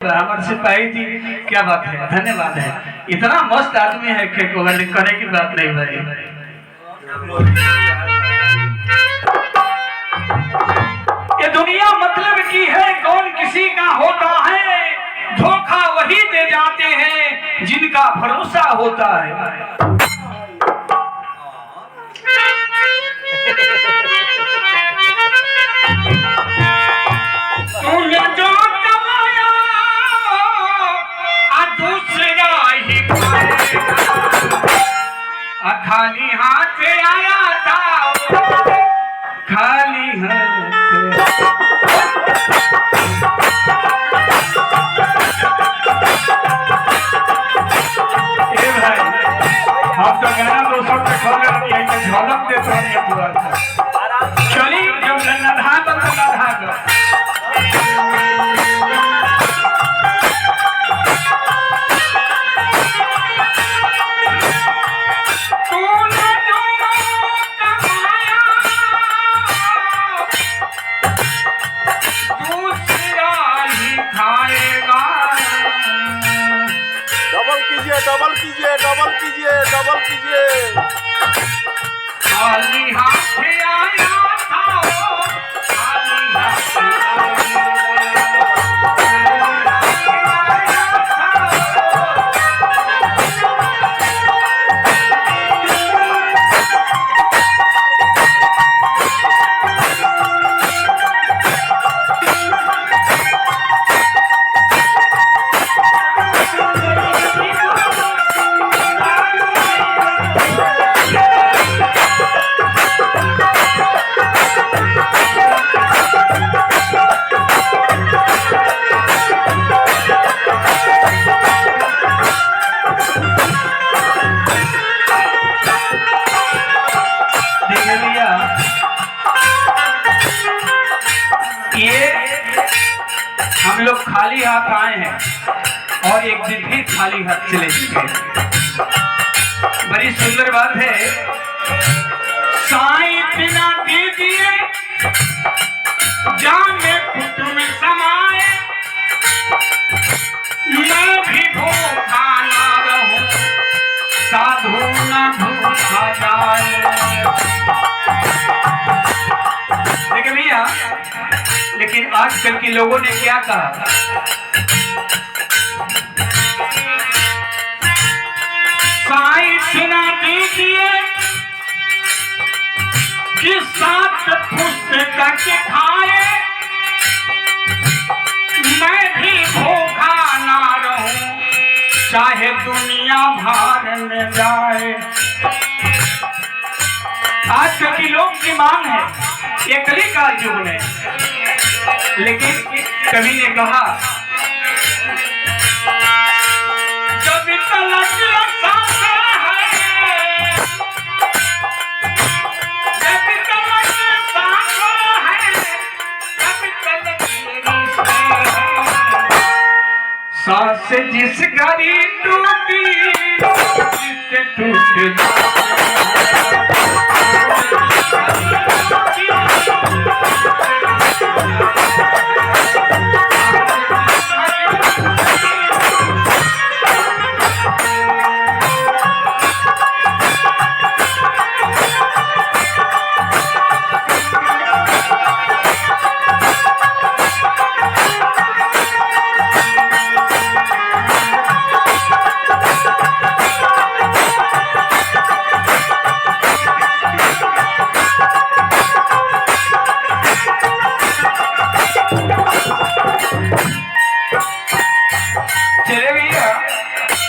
हमारे सिपाही जी, क्या बात है, धन्यवाद है। इतना मस्त आदमी है कि कहने की बात नहीं भाई। ये दुनिया मतलब की है, कौन किसी का होता है। धोखा वही दे जाते हैं जिनका भरोसा होता है। खाली हाथ आया था, खाली हाथ। ए भाई, आप तो गाना दोस्तों पे खोले नहीं है, झलक दे तो नहीं पूरा। चली जब नधा तो नधा दो। डबल कीजिए, डबल कीजिए, डबल कीजिए। खाली हाथ आया था, खाली हाथ हम लोग खाली हाथ आए हैं और एक दिन फिर खाली हाथ चले चुके। बड़ी सुंदर बात है। साईं बिना दीजिए जान में खुद में समाए, मैं भी भूखा ना रहूं, साधु ना भूखा जाए। देखिए भैया, लेकिन आजकल के लोगों ने क्या कहा, साईं सुना दीजिए कि साथ पुस्तक के खाए, मैं भी भूखा ना रहूं, चाहे दुनिया भार में जाए। आजकल के लोग की मांग है ये कलिकाल युग में। लेकिन कवि ने कहा, जब तलक सांसा है, जब तलक सांसा है, जब तलक सांस जिस घड़ी टूटी, जिससे टूट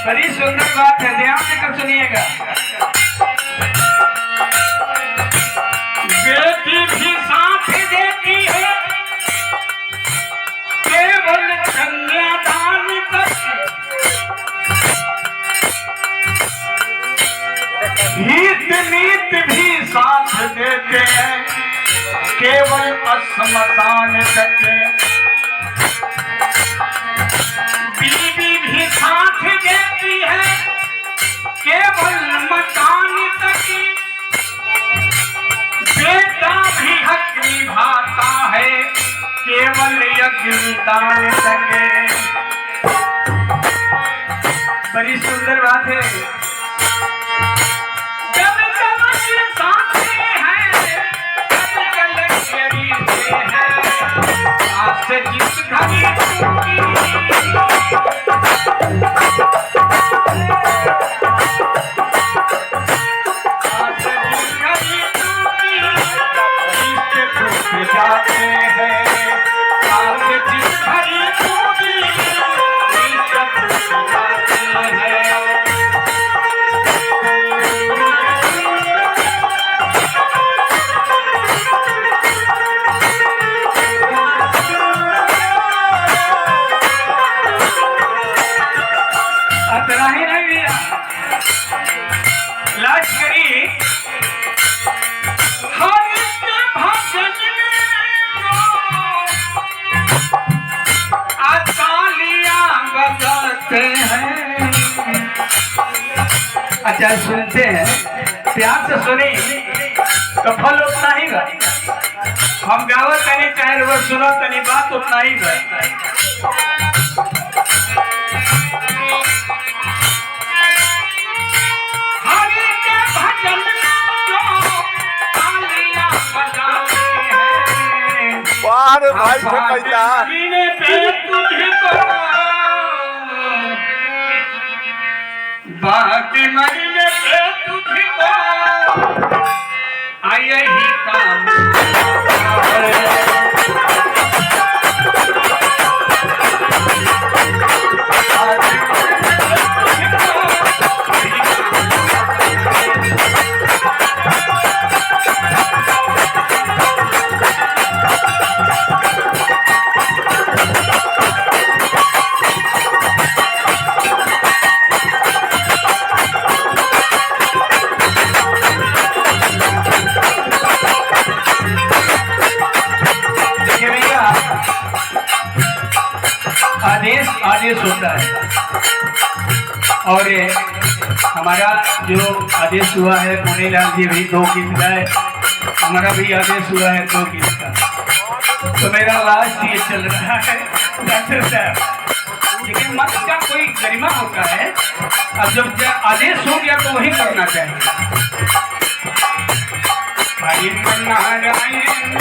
बड़ी सुंदर बात है, ध्यान देकर सुनिएगा। बेटी भी साथ देती है, केवल कन्यादान करके। हित मीत भी साथ देते हैं, केवल अस्मशान करके। बीवी भी साथ देती है, केवल बड़ी सुंदर बात है। जब कमर साथे हैं, जब कलकरी से हैं, आज से जिस घड़ी टूटी, आज से जिस घड़ी टूटी, जिससे टूट जाते हैं, आज से जिस घड़ी टूटी, जिससे टूट जाते हैं। अतरा ही नहीं भैया, लाज करी हरीश के भजन तालियां बजाते हैं। अच्छा सुनते हैं, प्यार से सुनी तो फल उतना ही बा। हम गावत तनी चाहे रोज सुनो तनी बात उतना ही बा। हरि के भजन तालियां बजाते हैं। वाह रे भाई ठकैया। महीने पे तुझको बाकी महीने पे तुझको आई ही काम आदेश आदेश होता है। और ये हमारा जो आदेश हुआ है, पुनेलाल जी भी 2 गीत गाए, हमारा भी आदेश हुआ है 2 गीत का। तो मेरा लास्ट ये चल रहा है डॉक्टर साहब। लेकिन मत का कोई गरिमा होता है, अब जब आदेश हो गया तो वही करना चाहिए। हरि नारायण